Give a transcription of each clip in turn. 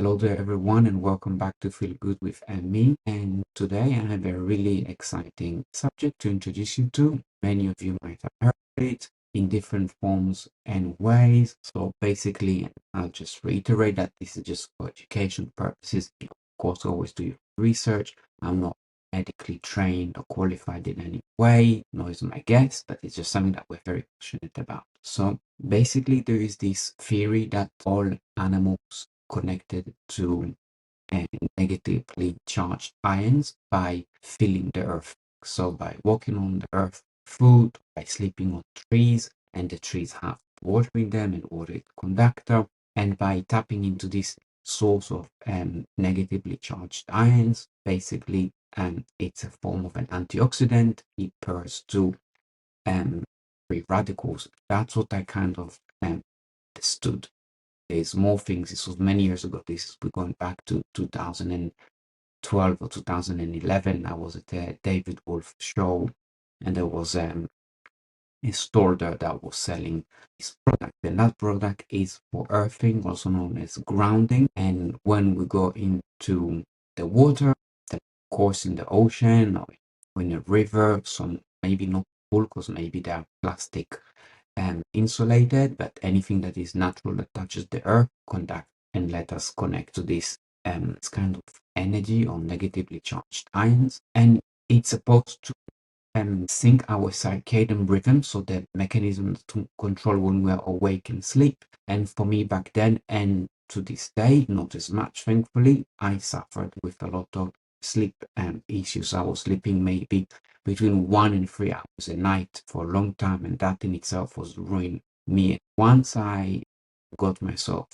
Hello there, everyone, and welcome back to Feel Good with me. And today I have a really exciting subject to introduce you to. Many of you might have heard it in different forms and ways. So basically, I'll just reiterate that this is just for education purposes. Of course, always do your research. I'm not medically trained or qualified in any way, nor is my guest, but it's just something that we're very passionate about. So basically, there is this theory that all animals connected to negatively charged ions by filling the earth. So by walking on the earth, food, by sleeping on trees, and the trees have water in them and water is the conductor, and by tapping into this source of negatively charged ions, basically it's a form of an antioxidant. It pairs to free radicals. That's what I kind of understood. There's more things. This was many years ago. We're going back to 2012 or 2011. I was at a David Wolf show, and there was a store there that was selling this product, and that product is for earthing, also known as grounding. And when we go into the water, then of course in the ocean or in a river, some maybe not full because maybe they're plastic insulated, but anything that is natural that touches the earth conduct and let us connect to this kind of energy or negatively charged ions, and it's supposed to sync our circadian rhythm, so the mechanism to control when we're awake and sleep. And for me back then and to this day, not as much thankfully, I suffered with a lot of sleep issues. I was sleeping maybe between 1 and 3 hours a night for a long time, and that in itself was ruining me. Once I got myself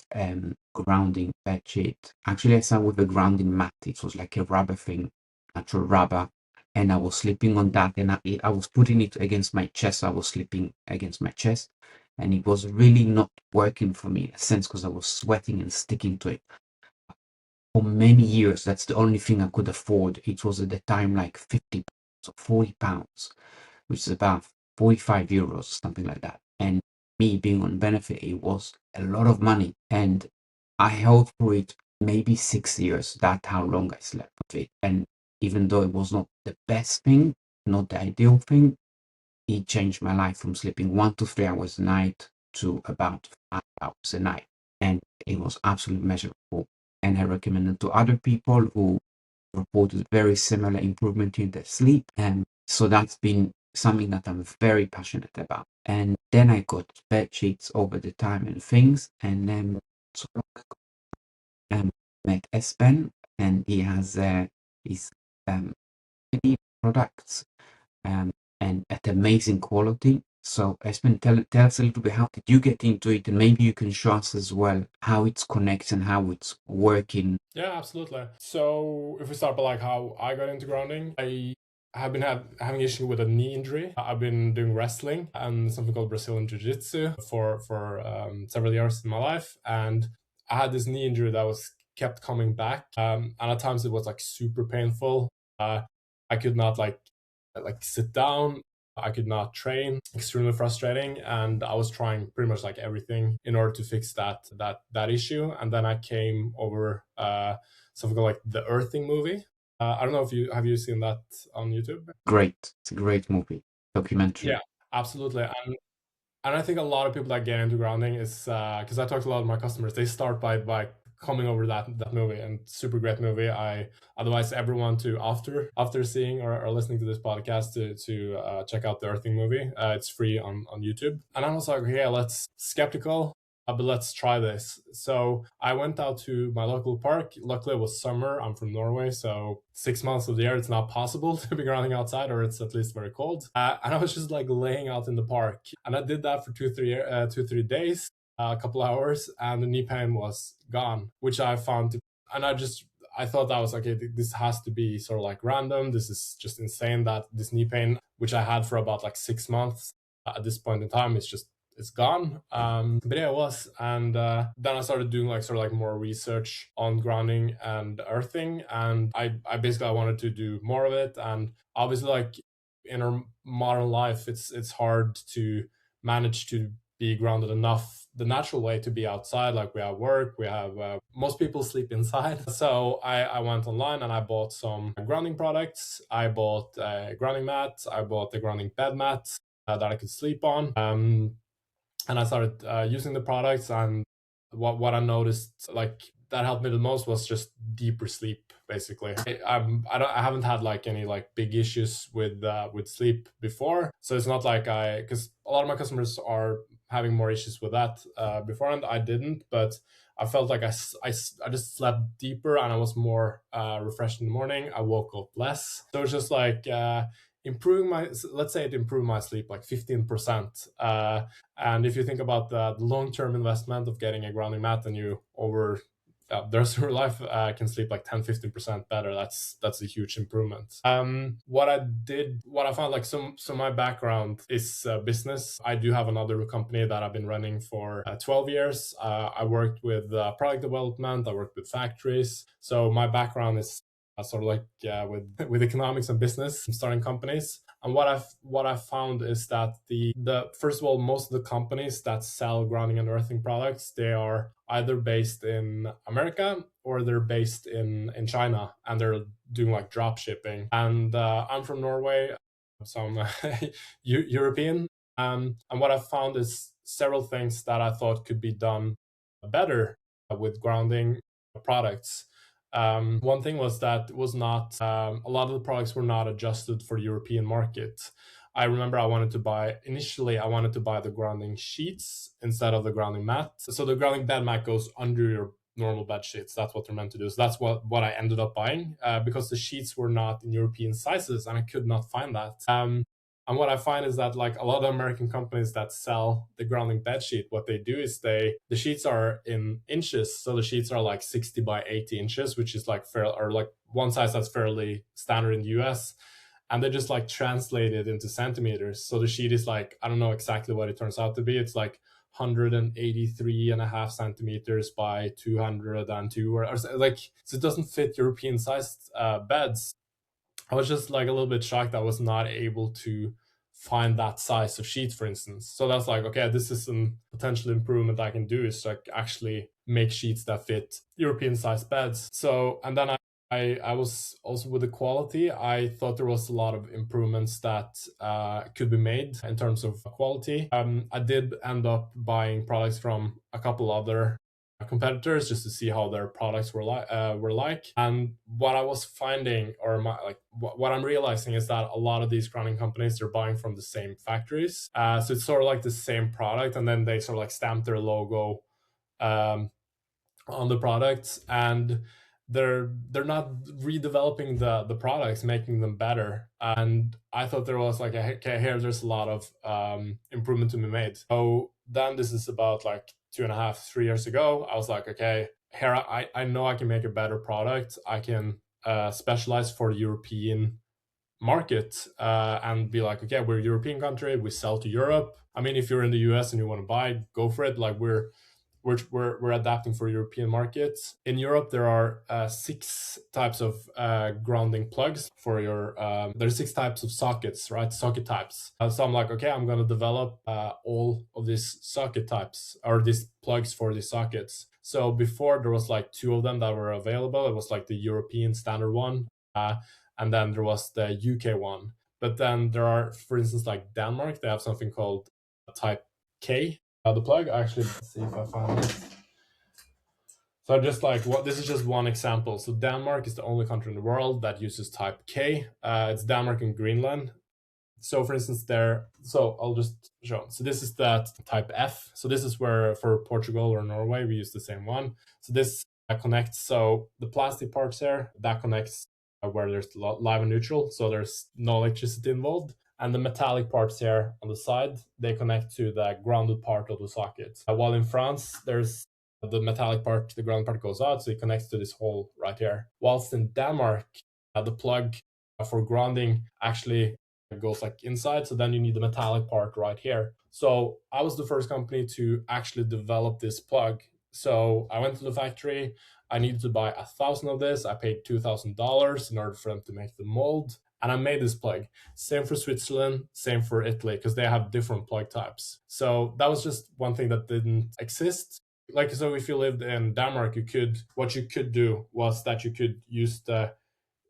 grounding bed sheet. Actually, I started with a grounding mat. It was like a rubber thing, natural rubber, and I was sleeping on that. And I was putting it against my chest. I was sleeping against my chest, and it was really not working for me in a sense because I was sweating and sticking to it for many years. That's the only thing I could afford. It was at the time like 50 pounds or 40 pounds, which is about 45 euros, something like that. And me being on benefit, it was a lot of money. And I held for it maybe 6 years. That's how long I slept with it. And even though it was not the best thing, not the ideal thing, it changed my life from sleeping 1 to 3 hours a night to about 5 hours a night. And it was absolutely measurable. And I recommend it to other people who reported very similar improvement in their sleep. And so that's been something that I'm very passionate about. And then I got bed sheets over the time and things. And then so long ago, met Espen, and he has his many products and at amazing quality. So Espen, tell us a little bit, how did you get into it? And maybe you can show us as well how it's connects and how it's working. Yeah, absolutely. So if we start by like how I got into grounding, I have been having issue with a knee injury. I've been doing wrestling and something called Brazilian Jiu-Jitsu for several years in my life, and I had this knee injury that was kept coming back, and at times it was like super painful. I could not like sit down. I could not train. Extremely frustrating, and I was trying pretty much like everything in order to fix that issue. And then I came over something called like the Earthing movie. I don't know if you seen that on YouTube. Great. It's a great movie, documentary. Yeah, absolutely. And I think a lot of people that get into grounding is because I talked to a lot of my customers. They start by coming over that movie, and super great movie. I advise everyone to after seeing or listening to this podcast to check out the Earthing movie. It's free on YouTube. And I was like, okay, let's skeptical. But let's try this. So I went out to my local park. Luckily, it was summer. I'm from Norway, so 6 months of the year it's not possible to be grounding outside, or it's at least very cold. And I was just like laying out in the park, and I did that for 2 3 days, a couple hours, and the knee pain was gone, which I found. And I thought that was okay. This has to be sort of like random. This is just insane that this knee pain, which I had for about like 6 months at this point in time, it's gone. But yeah, it was. And then I started doing like sort of like more research on grounding and earthing, and I basically I wanted to do more of it. And obviously, like in our modern life, it's hard to manage to be grounded enough the natural way to be outside. Like we have work, we have most people sleep inside. So I went online and I bought some grounding products. I bought a grounding mat. I bought the grounding bed mat that I could sleep on. And I started using the products. And what I noticed, like that helped me the most, was just deeper sleep. Basically, I haven't had like any like big issues with sleep before, so it's not like because a lot of my customers are having more issues with that before, and I didn't, but I felt like I just slept deeper and I was more refreshed in the morning. I woke up less, so it's just like improving my, let's say it improved my sleep like 15%. And if you think about the long-term investment of getting a grounding mat, and you over the rest of your life can sleep like 10-15% better, that's a huge improvement. What I found, like, so my background is business. I do have another company that I've been running for 12 years. I worked with product development, I worked with factories, so my background is sort of like with economics and business, starting companies. And what I've found is that the first of all, most of the companies that sell grounding and earthing products, they are either based in America or they're based in China, and they're doing like drop shipping. And I'm from Norway, so I'm European. And what I found is several things that I thought could be done better with grounding products. One thing was that it was not a lot of the products were not adjusted for the European market. I remember initially I wanted to buy the grounding sheets instead of the grounding mat. So the grounding bed mat goes under your normal bed sheets. That's what they're meant to do. So that's what I ended up buying because the sheets were not in European sizes and I could not find that. And what I find is that, like, a lot of American companies that sell the grounding bed sheet, what they do is the sheets are in inches, so the sheets are like 60 by 80 inches, which is like fair, or like one size that's fairly standard in the US, and they just like translate it into centimeters. So the sheet is like, I don't know exactly what it turns out to be. It's like 183 and a half centimeters by 202, or like, so it doesn't fit European sized beds. I was just like a little bit shocked I was not able to find that size of sheet, for instance. So that's like, okay, this is a potential improvement I can do, is like actually make sheets that fit European sized beds. So, and then I was also, with the quality, I thought there was a lot of improvements that could be made in terms of quality. I did end up buying products from a couple other competitors just to see how their products were like. And what I was finding, or what I'm realizing, is that a lot of these grounding companies, they're buying from the same factories. So it's sort of like the same product, and then they sort of like stamp their logo um, on the products, and they're not redeveloping the products, making them better. And I thought there was like, okay, here there's a lot of improvement to be made. So then, this is about like 2.5-3 years ago, I was like, okay, here I know I can make a better product. I can specialize for the European market and be like, okay, we're a European country, we sell to Europe. I mean, if you're in the US and you want to buy, go for it. Like, we're adapting for European markets. In Europe, there are 6 types of grounding plugs for your. There's 6 types of sockets, right? Socket types. So I'm like, okay, I'm going to develop all of these socket types, or these plugs for these sockets. So before, there was like 2 of them that were available. It was like the European standard one, and then there was the UK one. But then there are, for instance, like Denmark, they have something called Type K, the plug. Actually, let's see if I find this. So just like, what, this is just one example. So Denmark is the only country in the world that uses Type K. It's Denmark and Greenland. So for instance, so I'll just show. So this is that Type F. So this is where, for Portugal or Norway, we use the same one. So this connects. So the plastic parts here, that connects where there's live and neutral. So there's no electricity involved. And the metallic parts here on the side, they connect to the grounded part of the socket. While in France, there's the metallic part, the ground part goes out, so it connects to this hole right here. Whilst in Denmark, the plug for grounding actually goes like inside, so then you need the metallic part right here. So I was the first company to actually develop this plug. So I went to the factory. I needed to buy 1,000 of this. I paid $2,000 in order for them to make the mold. and I made this plug. Same for Switzerland, same for Italy, because they have different plug types. So that was just one thing that didn't exist. Like, so if you lived in Denmark, what you could do was that you could use the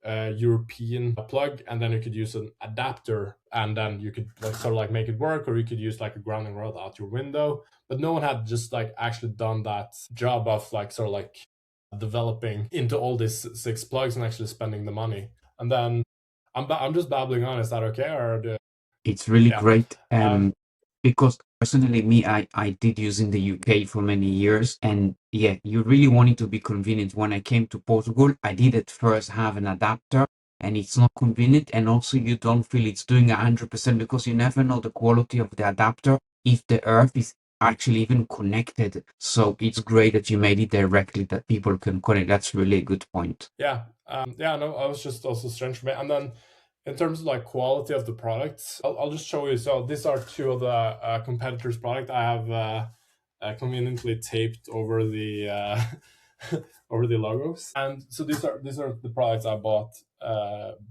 European plug, and then you could use an adapter, and then you could like sort of like make it work, or you could use like a grounding rod out your window. But no one had just like actually done that job of like sort of like developing into all these six plugs and actually spending the money. And then I'm just babbling on. Is that okay? Or It's really yeah. great. Um, Because personally, me, I did use in the UK for many years, and yeah, you really want it to be convenient. When I came to Portugal, I did at first have an adapter, and it's not convenient, and also you don't feel it's doing 100% because you never know the quality of the adapter if the earth is actually even connected. So it's great that you made it directly that people can connect. That's really a good point. yeah. Yeah, no, I was just also strange for me. And then in terms of like quality of the products, I'll just show you. So these are two of the competitors' product. I have conveniently taped over the over the logos. And so these are the products I bought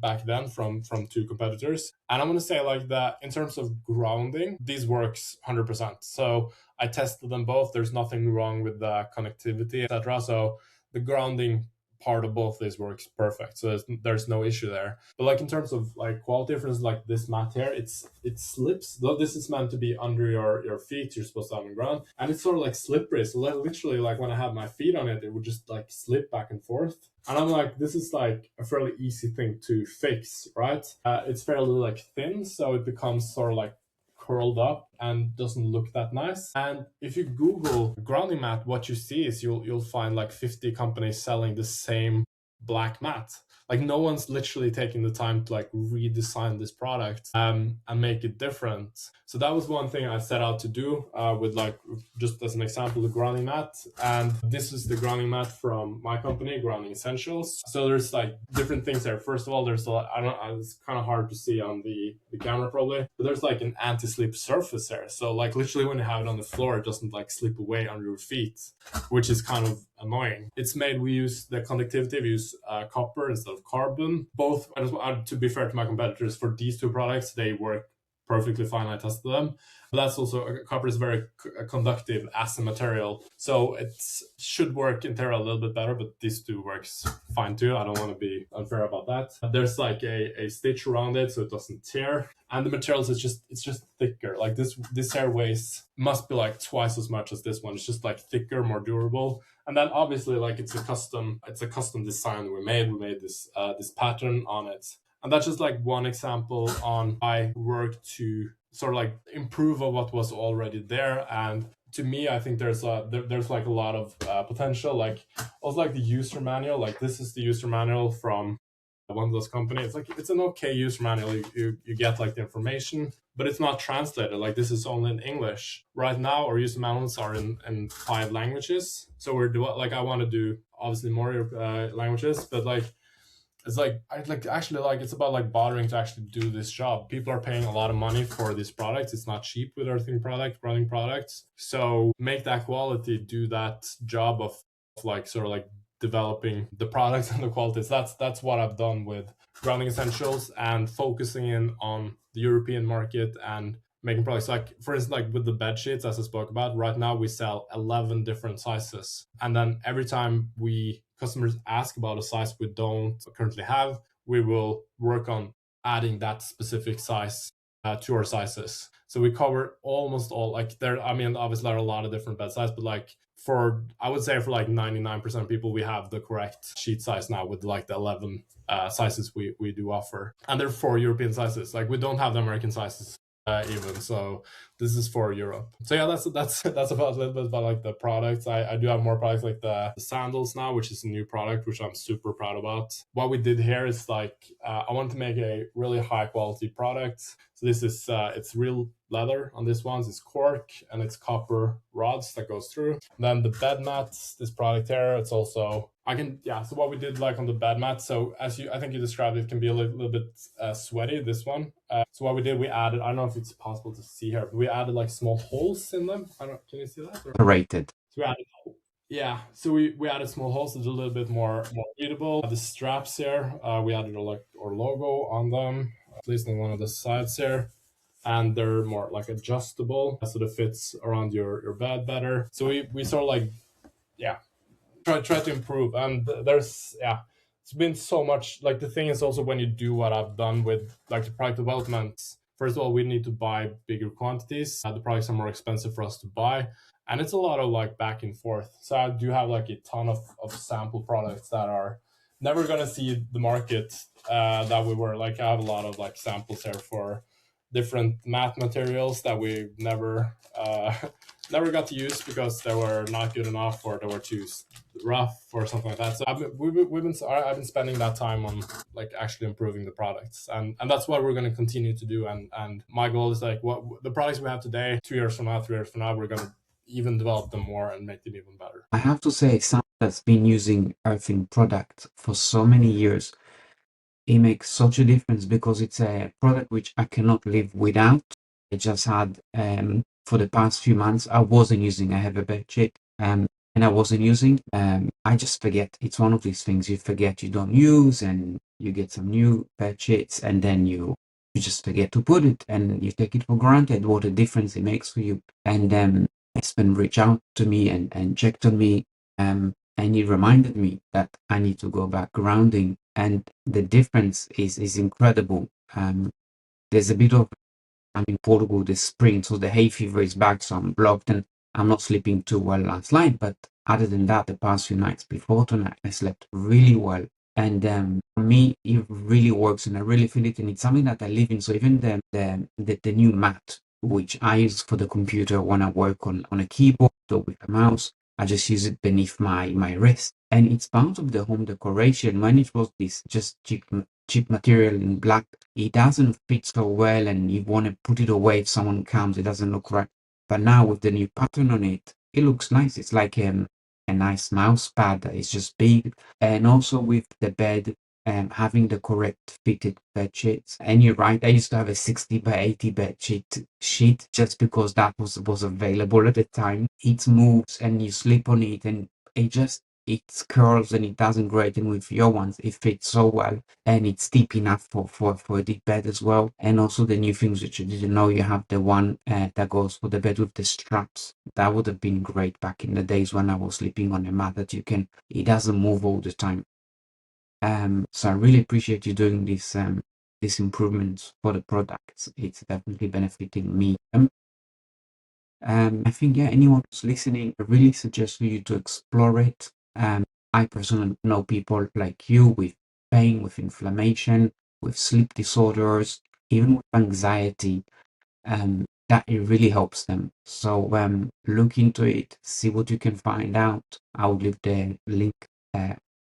back then from two competitors. And I'm gonna say like that in terms of grounding, these works 100%. So I tested them both. There's nothing wrong with the connectivity, etc. So the grounding part of both these works perfect. So there's no issue there. But like in terms of like quality, for instance, like this mat here, it slips. Though this is meant to be under your feet, you're supposed to have on the ground, and it's sort of like slippery. So literally, like when I had my feet on it, it would just like slip back and forth. And I'm like, this is like a fairly easy thing to fix, right? It's fairly like thin, so it becomes sort of like curled up and doesn't look that nice. And if you Google grounding mat, what you see is you'll find like 50 companies selling the same black mat. Like no one's literally taking the time to like redesign this product and make it different. So that was one thing I set out to do with like, just as an example, the grounding mat. And this is the grounding mat from my company, Grounding Essentials. So there's like different things there. First of all, there's a lot, I don't, it's kind of hard to see on the camera probably, but there's like an anti-slip surface there. So like literally when you have it on the floor, it doesn't like slip away under your feet, which is kind of annoying. It's made, we use the conductivity, we use copper instead of carbon. Both, to be fair to my competitors, for these two products, they work perfectly fine. I tested them. But that's also, copper is very conductive as a material. So it should work in theory a little bit better, but these two works fine too. I don't want to be unfair about that. There's like a stitch around it so it doesn't tear. And the materials it's just thicker. Like this hair weighs must be like twice as much as this one. It's just like thicker, more durable. And then obviously like it's a custom design we made. We made this this pattern on it. And that's just like one example on I work to sort of like improve on what was already there. And to me, I think there's like a lot of potential. Like also like the user manual. Like this is the user manual from one of those companies. It's like it's an okay user manual. You get like the information, but it's not translated. Like this is only in English right now. Our user manuals are in 5 languages. So we're like I want to do obviously more languages, but like it's like I like actually like it's about like bothering to actually do this job. People are paying a lot of money for these products. It's not cheap with earthing running products. So make that quality, do that job of like sort of like developing the products and the qualities. That's what I've done with Grounding Essentials and focusing in on the European market and making products. Like for instance, like with the bed sheets, as I spoke about, right now we sell 11 different sizes, and then every time customers ask about a size we don't currently have, we will work on adding that specific size to our sizes. So we cover almost all, like there, I mean, obviously there are a lot of different bed sizes, but like I would say for like 99% of people, we have the correct sheet size now with like the 11 sizes we do offer. And they're 4 European sizes. Like we don't have the American sizes even. So this is for Europe. So yeah, that's about a little bit about like the products. I do have more products like the sandals now, which is a new product which I'm super proud about. What we did here is like I wanted to make a really high quality product. So this is it's real leather on this one. It's cork and it's copper rods that goes through. And then the bed mats, this product here, it's also so what we did like on the bed mat, so I think you described it, can be a little bit sweaty, this one. So what we did, we added, I don't know if it's possible to see here, but we added like small holes in them. I don't, can you see that? Rated. So we added Yeah, so we added small holes to do a little bit more readable. The straps here, we added like our logo on them, at least on one of the sides here, and they're more like adjustable, so it fits around your bed better. So we sort of like, yeah, try to improve. And there's, yeah, it's been so much. Like, the thing is also, when you do what I've done with like the product development, first of all, we need to buy bigger quantities. The products are more expensive for us to buy, and it's a lot of like back and forth. So I do have like a ton of sample products that are never gonna see the market, that we were like, I have a lot of like samples here for different matte materials that we never never got to use because they were not good enough, or they were too rough or something like that. So I've been spending that time on like actually improving the products, and that's what we're going to continue to do. And my goal is like, what the products we have today, 2 years from now, 3 years from now, we're going to even develop them more and make them even better. I have to say, someone that's been using earthing product for so many years, it makes such a difference because it's a product which I cannot live without. I just had, for the past few months, I wasn't using. I have a bed sheet, and I wasn't using. I just forget. It's one of these things you forget, you don't use, and you get some new bed sheets, and then you just forget to put it, and you take it for granted what a difference it makes for you. And Espen reached out to me and checked on me, and he reminded me that I need to go back grounding, and the difference is incredible. There's a bit of, I'm in Portugal this spring, so the hay fever is back, so I'm blocked and I'm not sleeping too well last night. But other than that, the past few nights before tonight, I slept really well. And for me, it really works, and I really feel it, and it's something that I live in. So even the new mat, which I use for the computer when I work on a keyboard or with a mouse, I just use it beneath my wrist, and it's part of the home decoration. When it was this just cheap material in black, it doesn't fit so well, and you want to put it away if someone comes, it doesn't look right. But now with the new pattern on it, it looks nice. It's like a nice mouse pad that is just big, and also with the bed, having the correct fitted bed sheets. And you're right, I used to have a 60 by 80 bed sheet just because that was available at the time. It moves and you sleep on it, and it curls and it doesn't great. And with your ones, it fits so well, and it's deep enough for a deep bed as well. And also the new things which you didn't know, you have the one that goes for the bed with the straps. That would have been great back in the days when I was sleeping on a mat that it doesn't move all the time. So I really appreciate you doing these improvements for the products. It's definitely benefiting me. I think, yeah, anyone who's listening, I really suggest for you to explore it. I personally know people like you with pain, with inflammation, with sleep disorders, even with anxiety, that it really helps them. So look into it, see what you can find out. I'll leave the link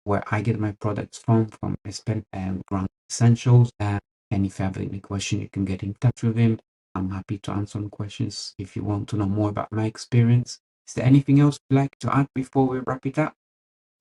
where I get my products from Espen Ground Essentials. And if you have any question, you can get in touch with him. I'm happy to answer some questions if you want to know more about my experience. Is there anything else you'd like to add before we wrap it up?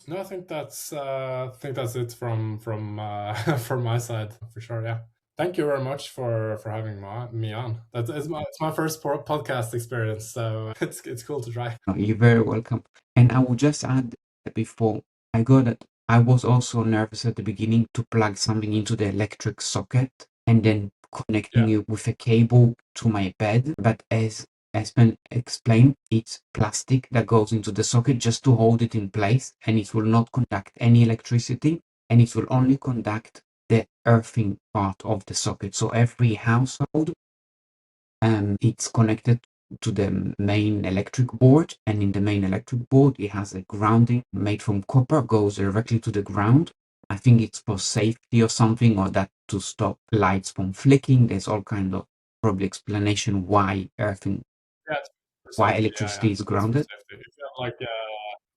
No, I think that's it from from my side for sure. Yeah. Thank you very much for having me on. It's my first podcast experience, so it's cool to try. No, you're very welcome. And I will just add that before I go that I was also nervous at the beginning to plug something into the electric socket and then connecting Yeah. it with a cable to my bed. But as been explained, it's plastic that goes into the socket just to hold it in place, and it will not conduct any electricity, and it will only conduct the earthing part of the socket. So every household, it's connected to the main electric board, and in the main electric board it has a grounding made from copper, goes directly to the ground. I think it's for safety or something, or that to stop lights from flicking. There's all kind of probably explanation why earthing, Yeah, it's for why safety. Yeah, yeah, electricity is it's for grounded. safety. If you have like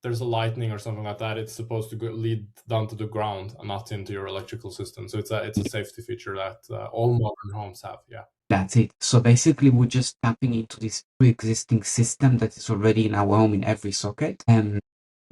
there's a lightning or something like that, it's supposed to lead down to the ground and not into your electrical system. So it's a safety feature that all modern homes have. Yeah. That's it. So basically, we're just tapping into this pre-existing system that is already in our home in every socket. And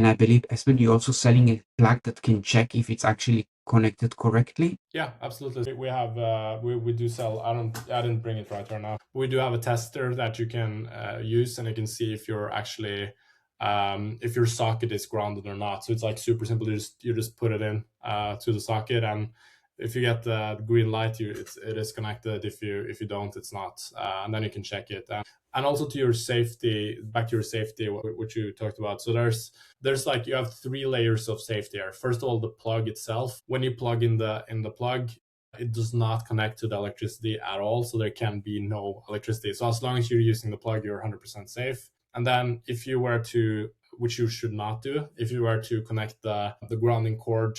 I believe, Espen, you're also selling a plug that can check if it's actually connected correctly. Yeah, absolutely. We have we do sell. I didn't bring it right now. We do have a tester that you can use, and you can see if you're actually if your socket is grounded or not. So it's like super simple. You just put it in to the socket, and if you get the green light, it is connected. If you don't, it's not. And then you can check it. And also to your safety, back to your safety, which you talked about. So there's like you have three layers of safety here. First of all, the plug itself. When you plug in the plug, it does not connect to the electricity at all, so there can be no electricity. So as long as you're using the plug, you're 100% safe. And then if you were to, which you should not do, if you were to connect the grounding cord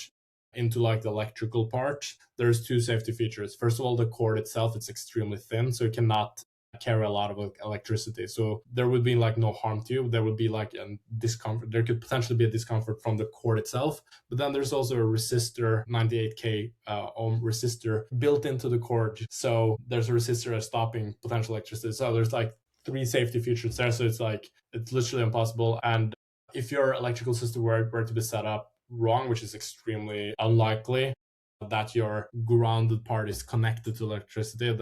into like the electrical part, there's two safety features. First of all, the cord itself, it's extremely thin, so it cannot carry a lot of electricity. So there would be like no harm to you. There would be like a discomfort. There could potentially be a discomfort from the cord itself. But then there's also a resistor, 98K ohm resistor built into the cord. So there's a resistor that's stopping potential electricity. So there's like three safety features there. So it's like, it's literally impossible. And if your electrical system were to be set up wrong, which is extremely unlikely, that your grounded part is connected to electricity.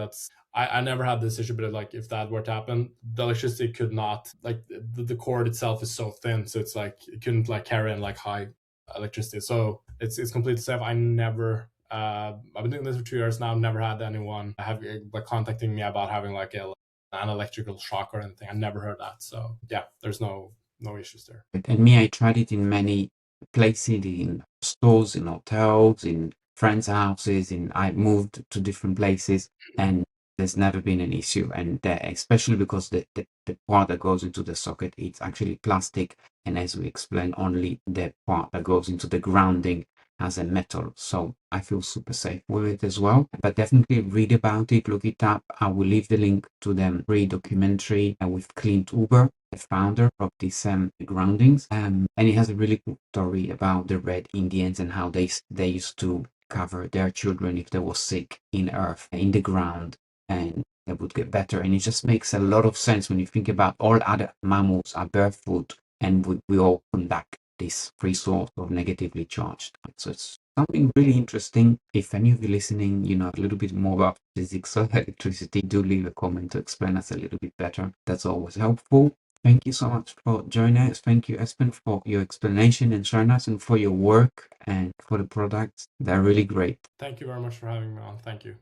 I never had this issue, but like if that were to happen, the electricity could not, like the cord itself is so thin, so it's like it couldn't like carry in like high electricity. So it's completely safe. I never I've been doing this for 2 years now. Never had anyone have like contacting me about having like an electrical shock or anything. I never heard that. So yeah, there's no issues there. And me, I tried it in many places, in stores, in hotels, in friends' houses, I moved to different places, and there's never been an issue. And especially because the part that goes into the socket, it's actually plastic, and as we explained, only the part that goes into the grounding has a metal. So I feel super safe with it as well. But definitely read about it, look it up. I will leave the link to the free documentary with Clint Uber, the founder of these groundings, and he has a really cool story about the Red Indians and how they used to cover their children if they were sick in earth, in the ground, and they would get better. And it just makes a lot of sense when you think about all other mammals are barefoot, and we all conduct this free source of negatively charged. So it's something really interesting. If any of you listening, you know a little bit more about physics of electricity, do leave a comment to explain us a little bit better. That's always helpful. Thank you so much for joining us. Thank you, Espen, for your explanation and sharing us, and for your work and for the products. They're really great. Thank you very much for having me on. Thank you.